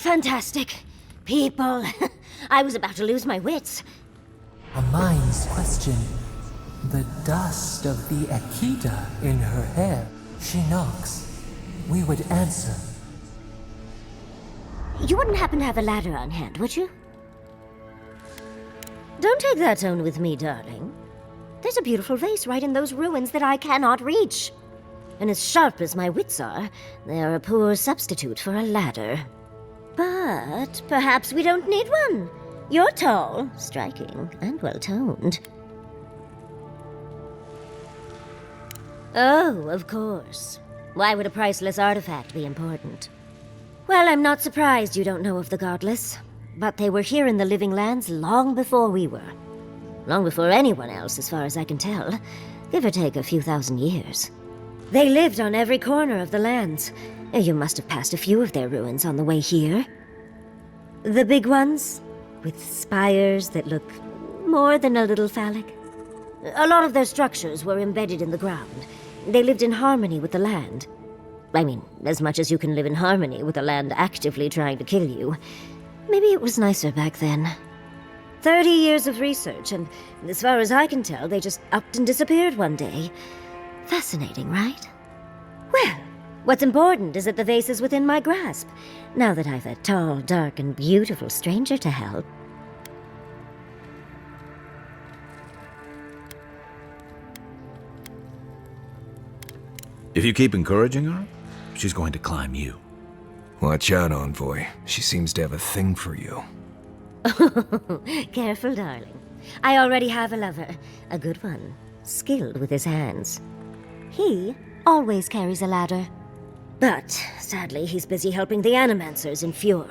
Fantastic. People. I was about to lose my wits. A mind's question. The dust of the Akita in her hair. She knocks. We would answer. You wouldn't happen to have a ladder on hand, would you? Don't take that tone with me, darling. There's a beautiful vase right in those ruins that I cannot reach. And as sharp as my wits are, they are a poor substitute for a ladder. But perhaps we don't need one. You're tall, striking, and well-toned. Oh, of course. Why would a priceless artifact be important? Well, I'm not surprised you don't know of the Godless. But they were here in the Living Lands long before we were. Long before anyone else, as far as I can tell. Give or take a few thousand years. They lived on every corner of the lands. You must have passed a few of their ruins on the way here. The big ones, with spires that look more than a little phallic. A lot of their structures were embedded in the ground. They lived in harmony with the land. I mean, as much as you can live in harmony with the land actively trying to kill you. Maybe it was nicer back then. 30 years of research, and as far as I can tell, they just upped and disappeared one day. Fascinating, right? Well, what's important is that the vase is within my grasp, now that I've a tall, dark, and beautiful stranger to help. If you keep encouraging her, she's going to climb you. Watch out, Envoy. She seems to have a thing for you. Careful, darling. I already have a lover. A good one. Skilled with his hands. He always carries a ladder. But, sadly, he's busy helping the Animancers in Fjord.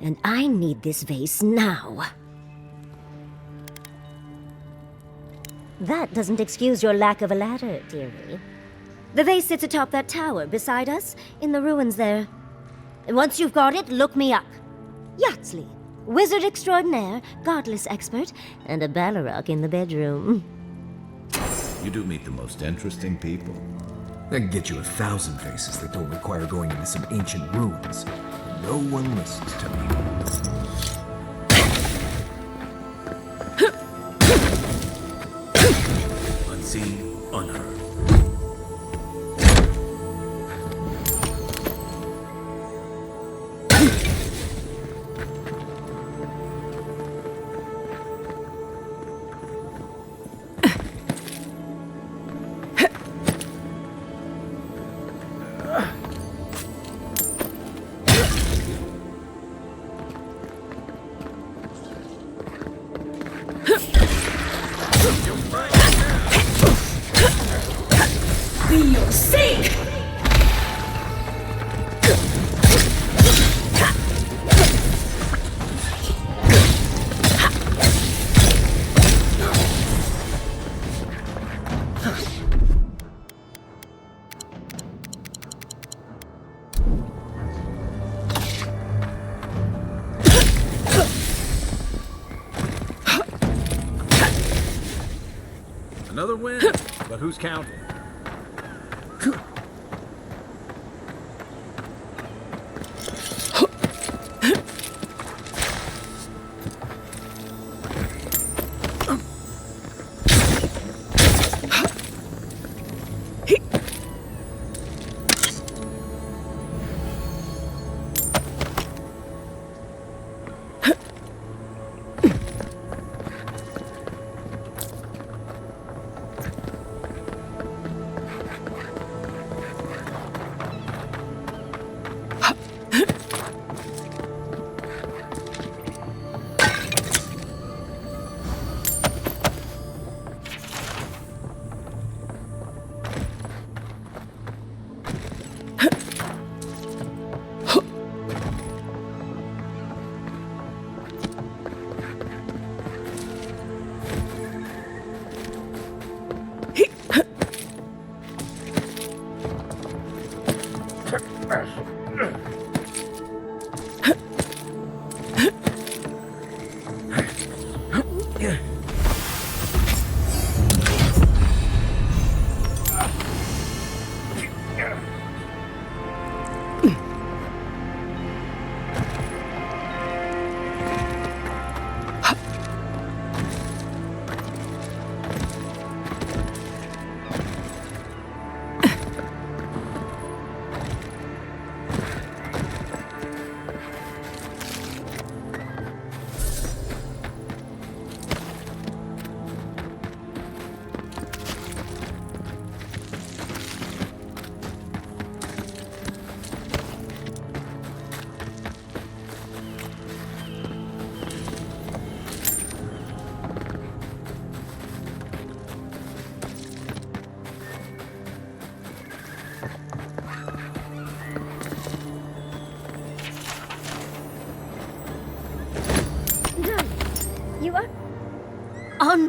And I need this vase now. That doesn't excuse your lack of a ladder, dearie. The vase sits atop that tower beside us, in the ruins there. And once you've got it, look me up. Yatsley, wizard extraordinaire, godless expert, and a Balrog in the bedroom. You do meet the most interesting people. I can get you 1,000 faces that don't require going into some ancient ruins. No one listens to me. Unseen, unheard. Another win, but who's counting?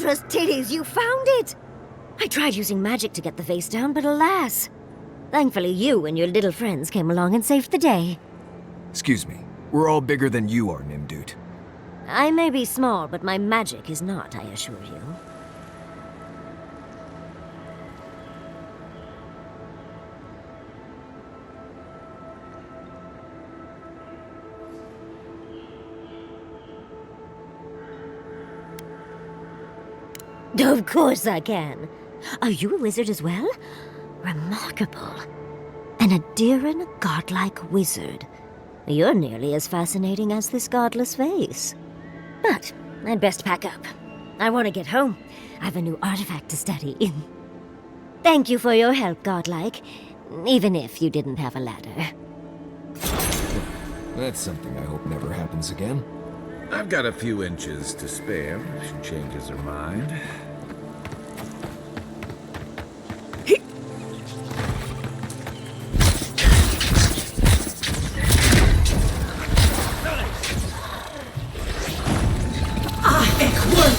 Sandra's titties, you found it! I tried using magic to get the face down, but alas. Thankfully, you and your little friends came along and saved the day. Excuse me. We're all bigger than you are, Nimdude. I may be small, but my magic is not, I assure you. Of course I can. Are you a wizard as well? Remarkable. An Adiran godlike wizard. You're nearly as fascinating as this godless face. But I'd best pack up. I want to get home. I have a new artifact to study. Thank you for your help, godlike. Even if you didn't have a ladder. That's something I hope never happens again. I've got a few inches to spare if she changes her mind.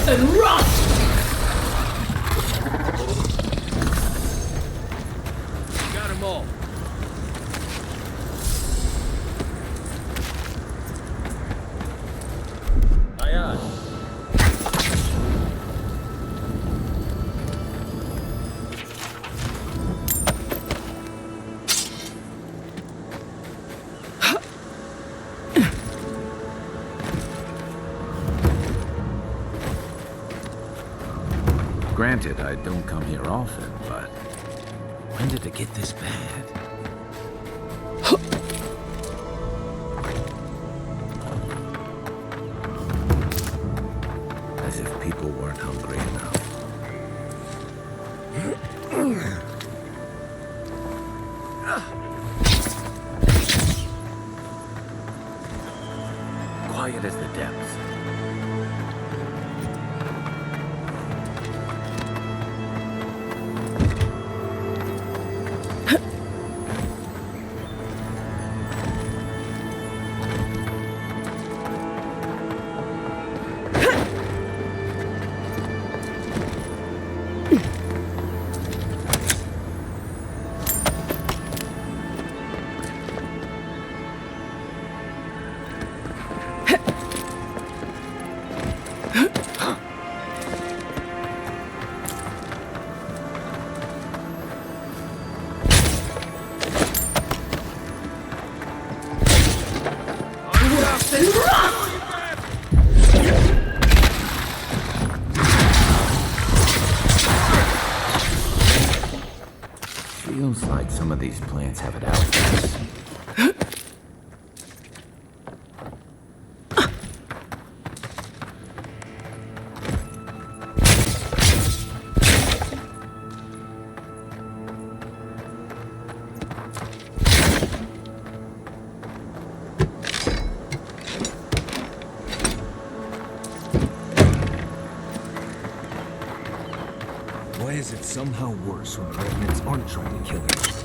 And rot! Got 'em all. Aye, aye. Granted, I don't come here often, but when did it get this bad? As if people weren't hungry enough. Quiet as the depths. Feels like some of these plants have it out for us. Why is it somehow worse when the revenants aren't trying to kill us?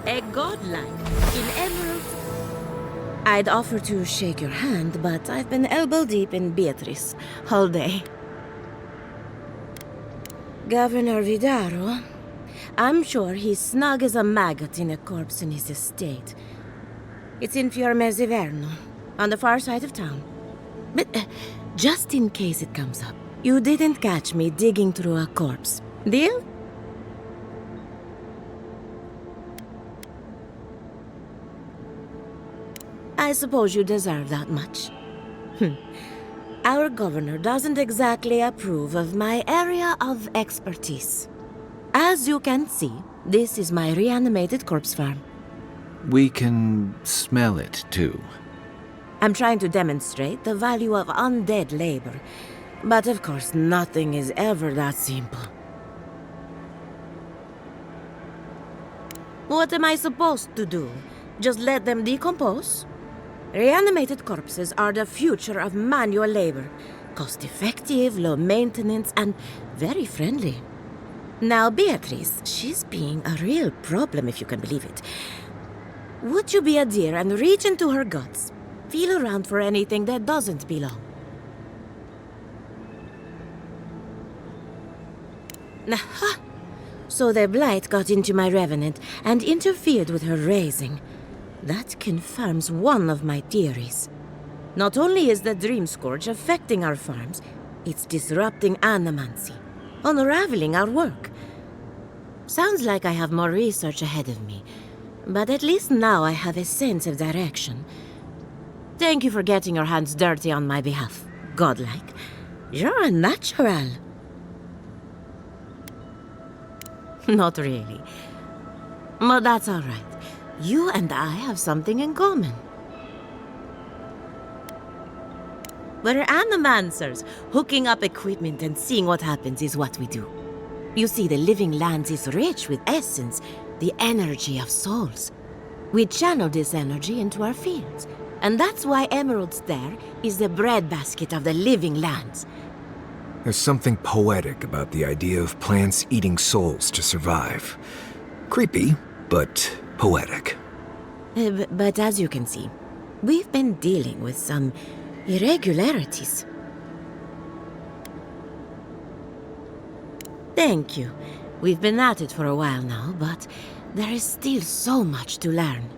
A godlike in emerald. I'd offer to shake your hand, but I've been elbow deep in Beatrice all day. Governor Vidaro, I'm sure he's snug as a maggot in a corpse in his estate. It's in Fiormezziverno, on the far side of town. But just in case it comes up, you didn't catch me digging through a corpse. Deal? I suppose you deserve that much. Our governor doesn't exactly approve of my area of expertise. As you can see, this is my reanimated corpse farm. We can smell it, too. I'm trying to demonstrate the value of undead labor. But of course, nothing is ever that simple. What am I supposed to do? Just let them decompose? Reanimated corpses are the future of manual labor. Cost-effective, low maintenance, and very friendly. Now, Beatrice, she's being a real problem, if you can believe it. Would you be a dear and reach into her guts? Feel around for anything that doesn't belong. Aha! So the blight got into my revenant and interfered with her raising. That confirms one of my theories. Not only is the Dream Scourge affecting our farms, it's disrupting animancy, unraveling our work. Sounds like I have more research ahead of me, but at least now I have a sense of direction. Thank you for getting your hands dirty on my behalf, godlike. You're a natural. Not really. But that's all right. You and I have something in common. We're animancers. Hooking up equipment and seeing what happens is what we do. You see, the living lands is rich with essence, the energy of souls. We channel this energy into our fields, and that's why Emerald's there is the breadbasket of the living lands. There's something poetic about the idea of plants eating souls to survive. Creepy, but poetic. But as you can see, we've been dealing with some irregularities. Thank you. We've been at it for a while now, but there is still so much to learn.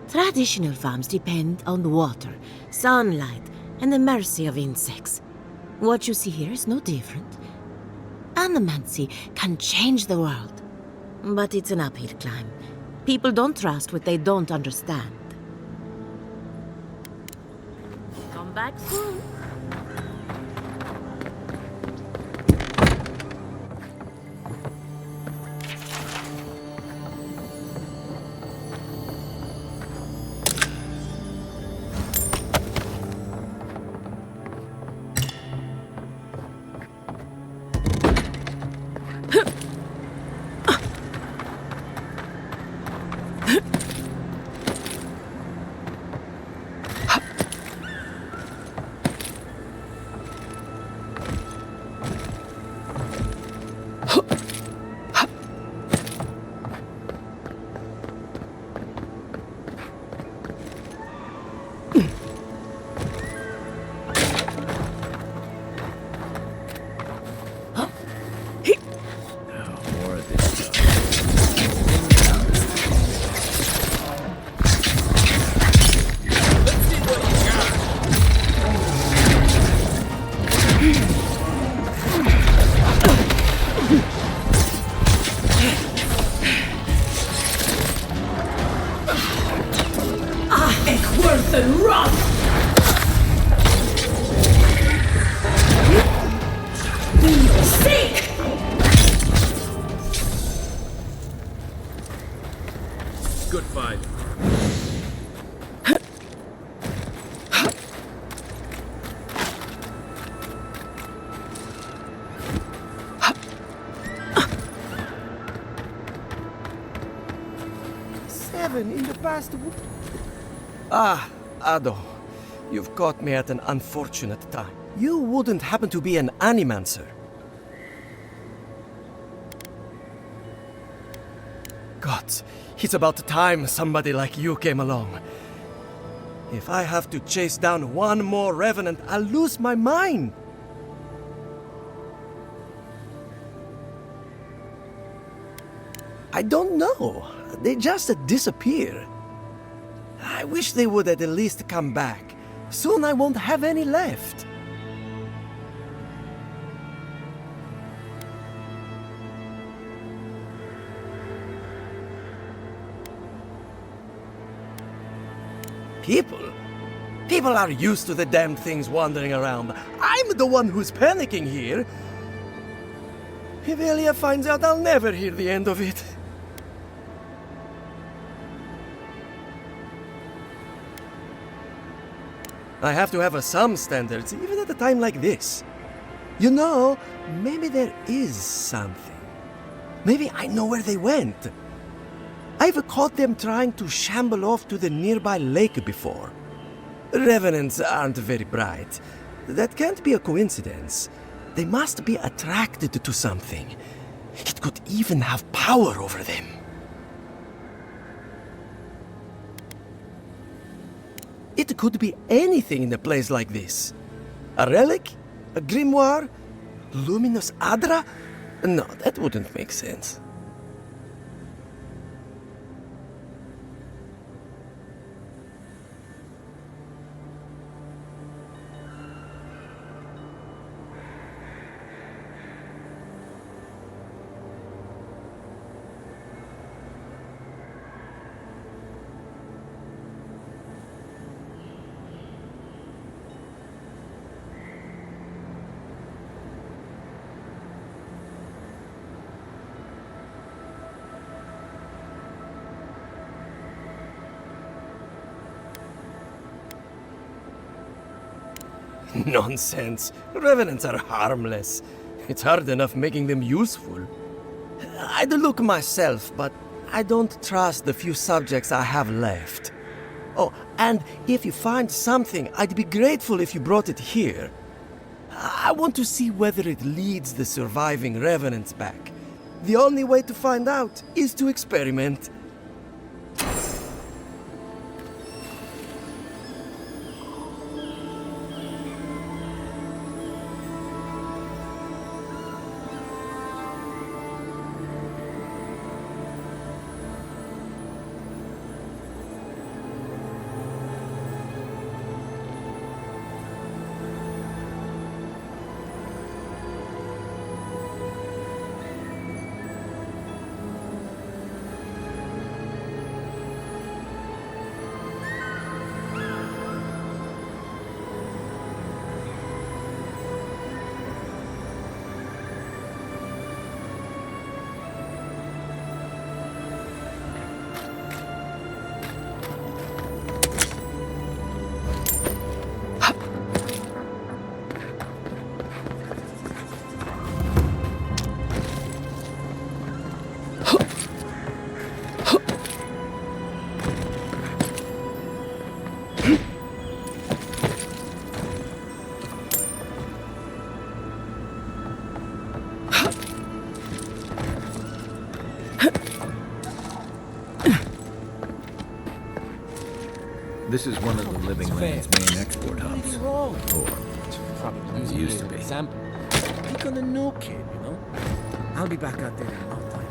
Traditional farms depend on water, sunlight, and the mercy of insects. What you see here is no different. Animancy can change the world, but it's an uphill climb. People don't trust what they don't understand. Come back soon. Good fight. Seven in the past. Ah, Ado. You've caught me at an unfortunate time. You wouldn't happen to be an animancer. Gods, it's about time somebody like you came along. If I have to chase down one more revenant, I'll lose my mind. I don't know. They just disappear. I wish they would at least come back. Soon I won't have any left. People are used to the damn things wandering around. I'm the one who's panicking here. If Elia finds out, I'll never hear the end of it. I have to have some standards, even at a time like this. You know, maybe there is something. Maybe I know where they went. I've caught them trying to shamble off to the nearby lake before. Revenants aren't very bright. That can't be a coincidence. They must be attracted to something. It could even have power over them. It could be anything in a place like this. A relic? A grimoire? Luminous Adra? No, that wouldn't make sense. Nonsense. Revenants are harmless. It's hard enough making them useful. I'd look myself, but I don't trust the few subjects I have left. Oh, and if you find something, I'd be grateful if you brought it here. I want to see whether it leads the surviving revenants back. The only way to find out is to experiment. This is one of the Living Land's main export hubs. Or Probably it used to be. Example. Pick on the new kid, you know? I'll be back out there in no time.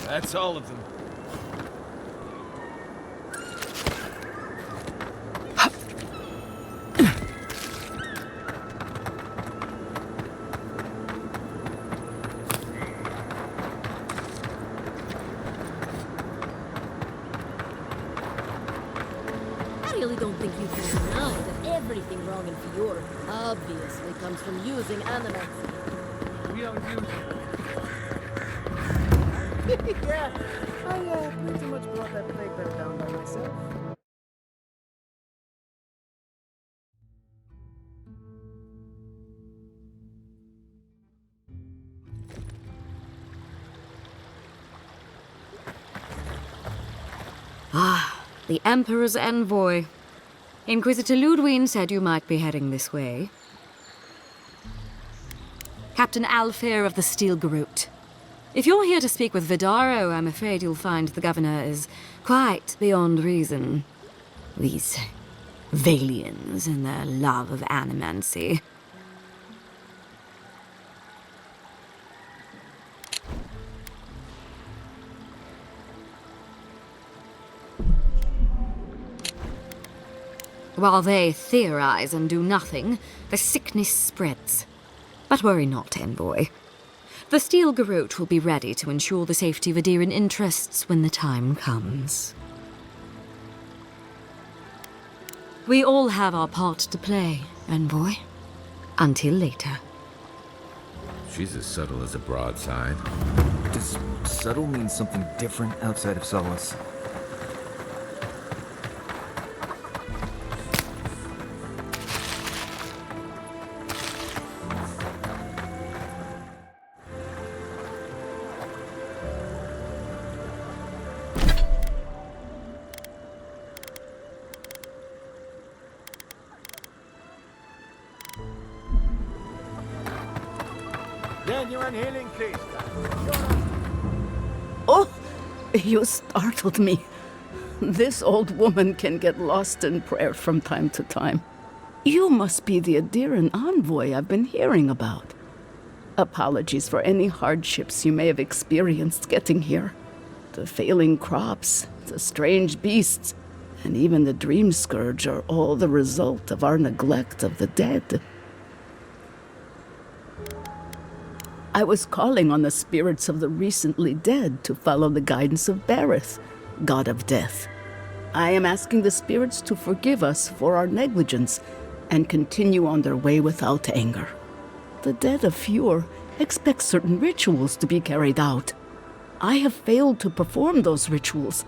That's all of them. I really don't think you can know that everything wrong in Fior obviously comes from using animals. We don't use it. Yeah, I pretty much brought that plague bear down by myself. The Emperor's envoy. Inquisitor Ludwine said you might be heading this way. Captain Alfair of the Steel Garrote. If you're here to speak with Vidaro, I'm afraid you'll find the governor is quite beyond reason. These Valians and their love of animancy. While they theorize and do nothing, the sickness spreads. But worry not, envoy. The Steel Garrote will be ready to ensure the safety of Adiran interests when the time comes. We all have our part to play, envoy. Until later. She's as subtle as a broadside. Does subtle mean something different outside of Solace? Genuine healing, please. Oh, you startled me. This old woman can get lost in prayer from time to time. You must be the Adiran envoy I've been hearing about. Apologies for any hardships you may have experienced getting here. The failing crops, the strange beasts, and even the dream scourge are all the result of our neglect of the dead. I was calling on the spirits of the recently dead to follow the guidance of Bareth, god of death. I am asking the spirits to forgive us for our negligence and continue on their way without anger. The dead of Fior expect certain rituals to be carried out. I have failed to perform those rituals,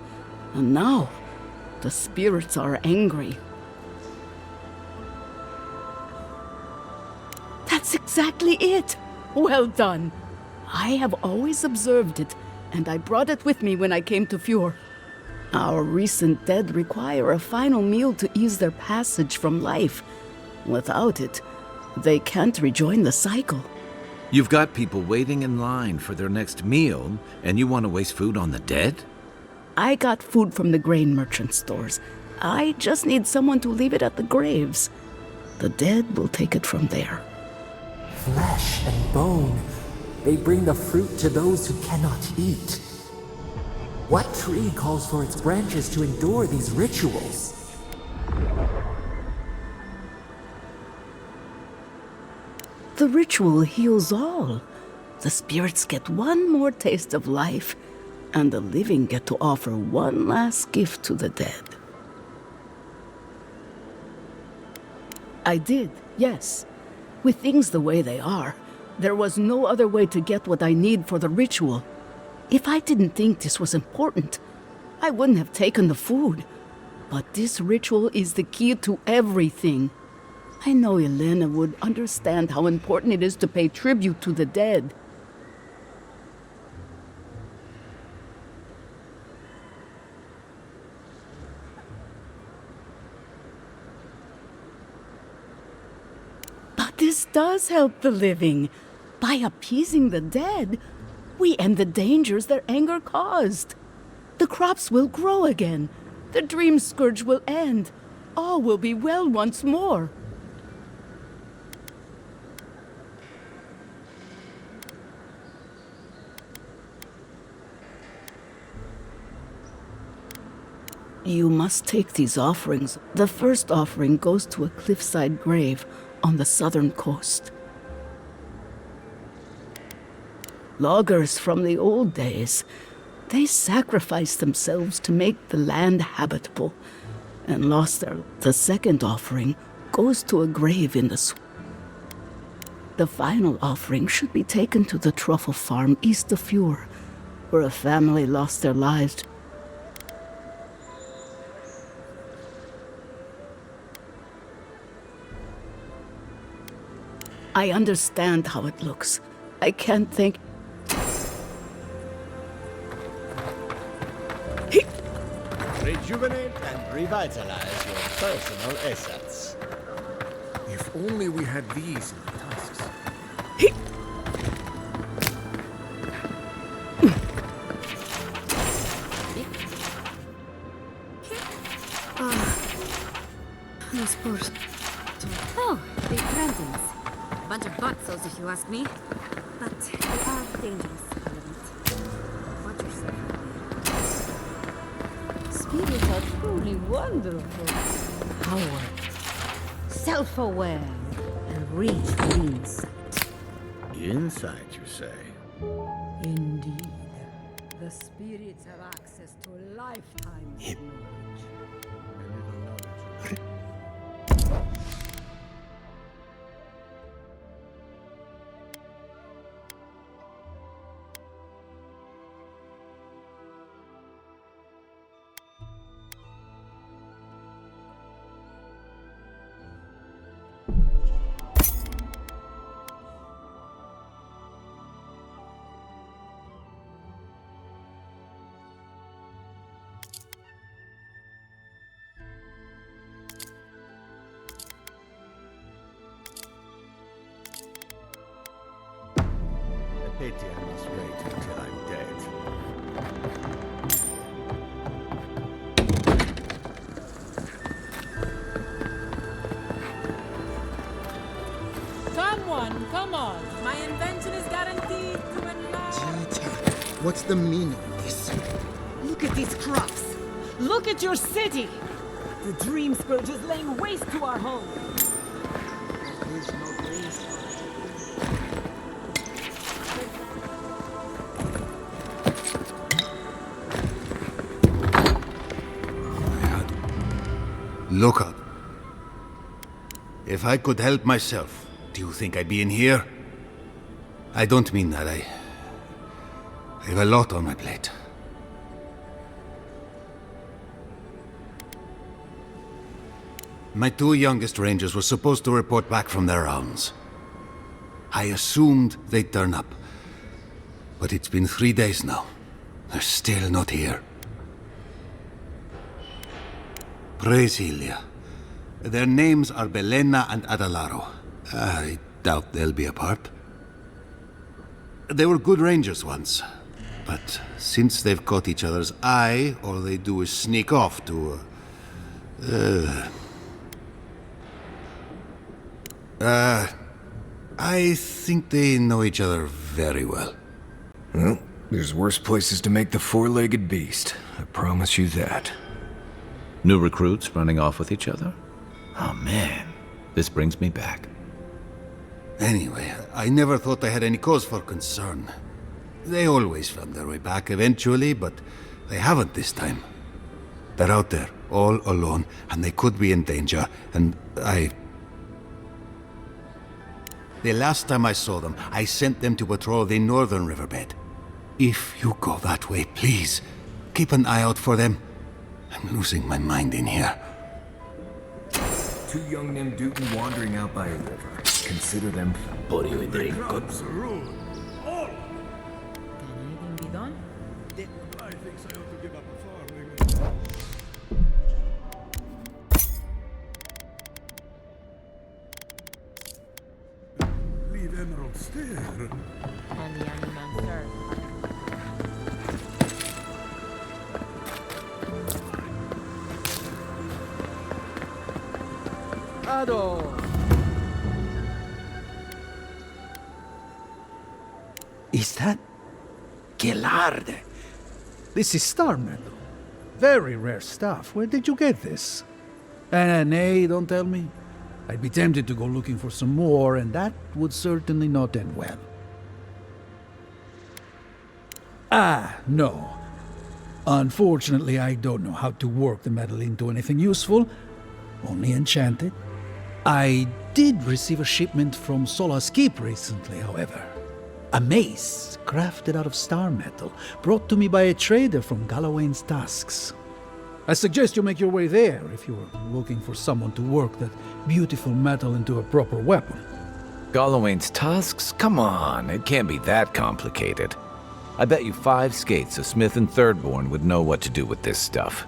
and now the spirits are angry. That's exactly it! Well done. I have always observed it, and I brought it with me when I came to Fior. Our recent dead require a final meal to ease their passage from life. Without it, they can't rejoin the cycle. You've got people waiting in line for their next meal, and you want to waste food on the dead? I got food from the grain merchant stores. I just need someone to leave it at the graves. The dead will take it from there. Flesh and bone, they bring the fruit to those who cannot eat. What tree calls for its branches to endure these rituals? The ritual heals all. The spirits get one more taste of life, and the living get to offer one last gift to the dead. I did, yes. With things the way they are, there was no other way to get what I need for the ritual. If I didn't think this was important, I wouldn't have taken the food. But this ritual is the key to everything. I know Elena would understand how important it is to pay tribute to the dead. But this does help the living. By appeasing the dead, we end the dangers their anger caused. The crops will grow again. The dream scourge will end. all will be well once more. You must take these offerings. The first offering goes to a cliffside grave on the southern coast. Loggers from the old days, they sacrificed themselves to make the land habitable and lost their... The second offering goes to a grave in the swamp. The final offering should be taken to the truffle farm east of Fjord, where a family lost their lives. I understand how it looks. I can't think... Rejuvenate and revitalize your personal assets. If only we had these in the tusks. Los poor... Oh, the Brandons. A bunch of buttsos, if you ask me. But they are dangerous, element. Watch yourself. Spirits are truly wonderful. Power, self-aware, and reach for insight. Insight, you say? Indeed. The spirits have access to a lifetime of knowledge. Pity I must wait until I'm dead. Someone, come on! My invention is guaranteed to enlarge. What's the meaning of this? Look at these crops! Look at your city! The Dream Scourge is laying waste to our home! There's no place. Look up. If I could help myself, do you think I'd be in here? I don't mean that. I have a lot on my plate. My two youngest rangers were supposed to report back from their rounds. I assumed they'd turn up. But it's been 3 days now. They're still not here. Praise Ilia. Their names are Belena and Adalaro. I doubt they'll be apart. They were good rangers once, but since they've caught each other's eye, all they do is sneak off to... I think they know each other very well. Well, there's worse places to make the four-legged beast. I promise you that. New recruits running off with each other? Oh man, this brings me back. Anyway, I never thought I had any cause for concern. They always found their way back eventually, but they haven't this time. They're out there, all alone, and they could be in danger, and The last time I saw them, I sent them to patrol the northern riverbed. If you go that way, please, keep an eye out for them. I'm losing my mind in here. Two young Nimdutin wandering out by a river. Consider them buddy with their good. Can anything be done? I think I ought to give up farming. Leave emeralds there. And the animal serve. Ado! Is that Gelard? This is star metal. Very rare stuff. Where did you get this? Nay, don't tell me. I'd be tempted to go looking for some more, and that would certainly not end well. No. Unfortunately, I don't know how to work the metal into anything useful. Only enchanted. I did receive a shipment from Sola's Keep recently, however. A mace crafted out of star metal, brought to me by a trader from Gallowayne's Tusks. I suggest you make your way there if you're looking for someone to work that beautiful metal into a proper weapon. Gallowayne's tusks? Come on, it can't be that complicated. I bet you 5 skates a Smith and Thirdborn would know what to do with this stuff.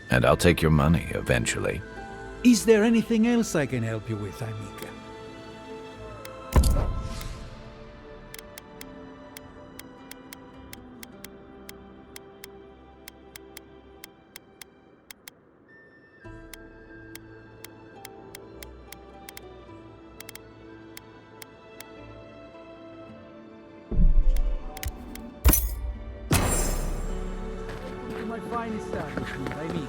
And I'll take your money eventually. Is there anything else I can help you with, Amica? My finest establishment, I mean.